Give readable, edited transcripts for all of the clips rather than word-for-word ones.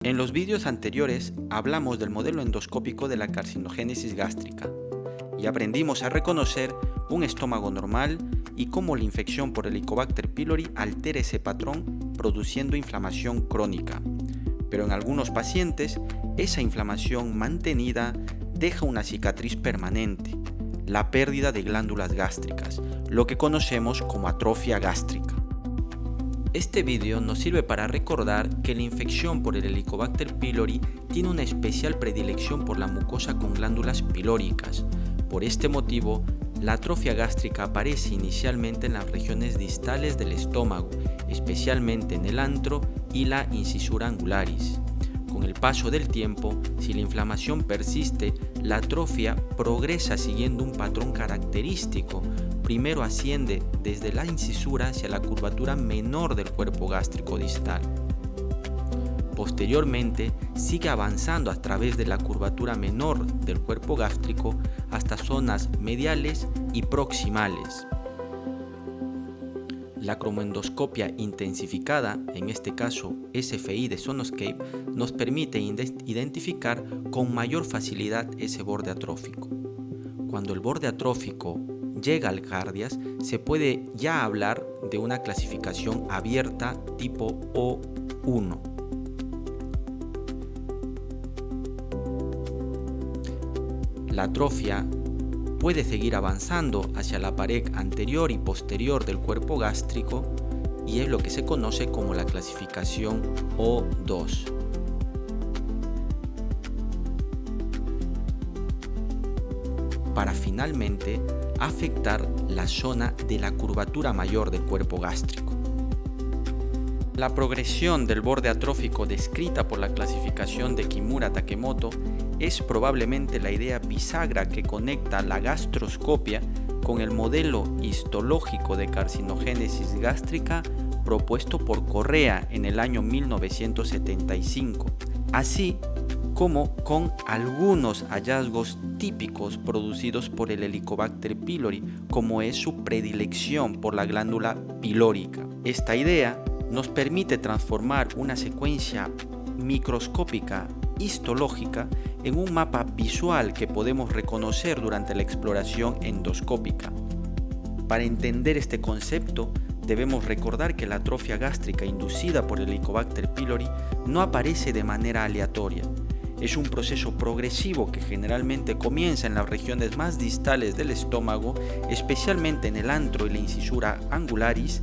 En los vídeos anteriores hablamos del modelo endoscópico de la carcinogénesis gástrica y aprendimos a reconocer un estómago normal y cómo la infección por Helicobacter pylori altera ese patrón produciendo inflamación crónica. Pero en algunos pacientes, esa inflamación mantenida deja una cicatriz permanente, la pérdida de glándulas gástricas, lo que conocemos como atrofia gástrica. Este vídeo nos sirve para recordar que la infección por el Helicobacter pylori tiene una especial predilección por la mucosa con glándulas pilóricas. Por este motivo, la atrofia gástrica aparece inicialmente en las regiones distales del estómago, especialmente en el antro y la incisura angularis. Con el paso del tiempo, si la inflamación persiste, la atrofia progresa siguiendo un patrón característico. Primero asciende desde la incisura hacia la curvatura menor del cuerpo gástrico distal. Posteriormente, sigue avanzando a través de la curvatura menor del cuerpo gástrico hasta zonas mediales y proximales. La cromoendoscopia intensificada, en este caso SFI de Sonoscape, nos permite identificar con mayor facilidad ese borde atrófico. Cuando el borde atrófico llega al cardias, se puede ya hablar de una clasificación abierta tipo O1. La atrofia puede seguir avanzando hacia la pared anterior y posterior del cuerpo gástrico y es lo que se conoce como la clasificación O2. Para finalmente afectar la zona de la curvatura mayor del cuerpo gástrico. La progresión del borde atrófico descrita por la clasificación de Kimura-Takemoto es probablemente la idea bisagra que conecta la gastroscopia con el modelo histológico de carcinogénesis gástrica propuesto por Correa en el año 1975, así como con algunos hallazgos típicos producidos por el Helicobacter pylori, como es su predilección por la glándula pilórica. Esta idea nos permite transformar una secuencia microscópica histológica en un mapa visual que podemos reconocer durante la exploración endoscópica. Para entender este concepto, debemos recordar que la atrofia gástrica inducida por el Helicobacter pylori no aparece de manera aleatoria. Es un proceso progresivo que generalmente comienza en las regiones más distales del estómago, especialmente en el antro y la incisura angularis,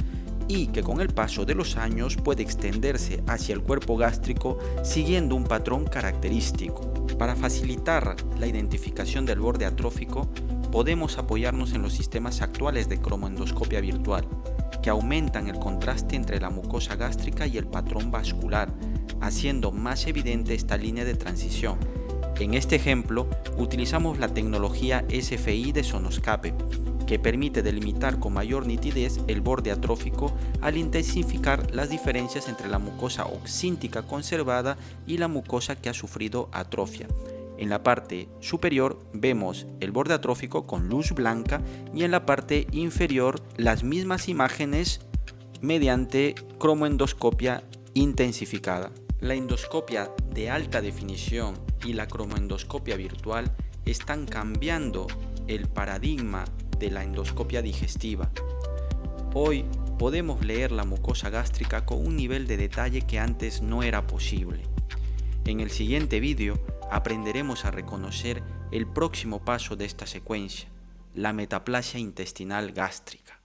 y que con el paso de los años puede extenderse hacia el cuerpo gástrico siguiendo un patrón característico. Para facilitar la identificación del borde atrófico, podemos apoyarnos en los sistemas actuales de cromoendoscopia virtual, que aumentan el contraste entre la mucosa gástrica y el patrón vascular, haciendo más evidente esta línea de transición. En este ejemplo, utilizamos la tecnología SFI de Sonoscape, que permite delimitar con mayor nitidez el borde atrófico al intensificar las diferencias entre la mucosa oxíntica conservada y la mucosa que ha sufrido atrofia. En la parte superior vemos el borde atrófico con luz blanca y en la parte inferior las mismas imágenes mediante cromoendoscopia intensificada. La endoscopia de alta definición y la cromoendoscopia virtual están cambiando el paradigma de la endoscopia digestiva. Hoy podemos leer la mucosa gástrica con un nivel de detalle que antes no era posible. En el siguiente vídeo aprenderemos a reconocer el próximo paso de esta secuencia, la metaplasia intestinal gástrica.